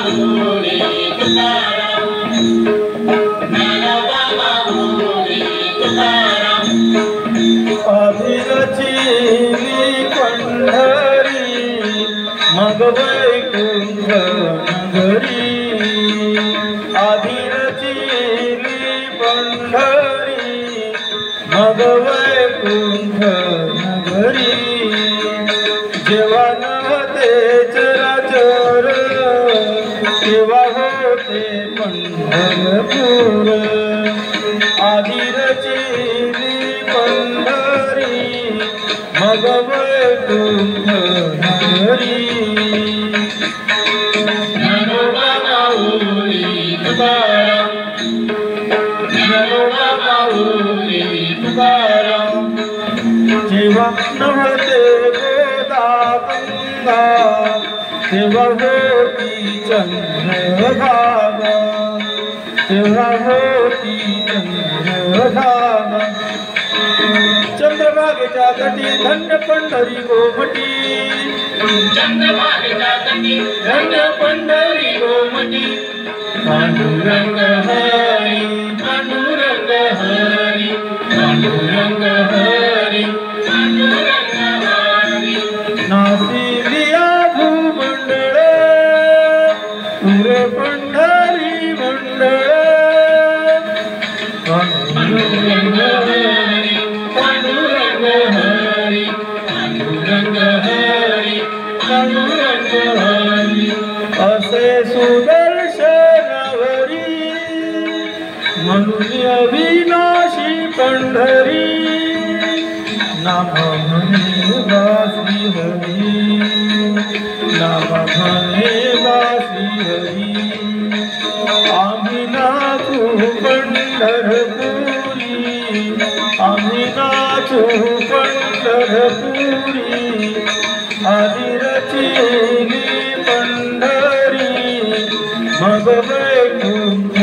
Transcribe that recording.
माऊली तुकाराम ज्ञानोबा माऊली तुकाराम आधी रचिली पंढरी मग वैकुंठ नगरी आधी रचिली पंढरी मग वैकुंठ नगरी जेव्हा नव्हते चराचर तेव्हा होते पंढरपूर आधी रचिली पंढरी मग वैकुंठ नगरी ज्ञानोबा माऊली तुकाराम ज्ञानोबा माऊली तुकाराम जेव्हा नव्हते गोदा गंगा तेव्हा होती चंद्रभागा तेव्हा होती चंद्रभागा चंद्रभागेच्या तटी धन्य पंढरी गोमटी चंद्रभागेच्या तटी धन्य पंढरी गोमटी पांडुरंग हरी पांडुरंग हरी पांडुरंग हरी पांडुरंग हरी नासिलिया भूमंडळ पुरे पंढरी मंडळ पांडुरंग हरी पांडुरंग हरी पांडुरंग हरी पांडुरंग हरी असे सुदर्शनावरी म्हणून अविनाशी पंढरी नाम म्हणे वासी हरी नाम म्हणे वासी हरी आम्ही नाचू पंढरपुरी आम्ही नाचू पंढरपुरी आधी रचिली पंढरी मग वैकुंठ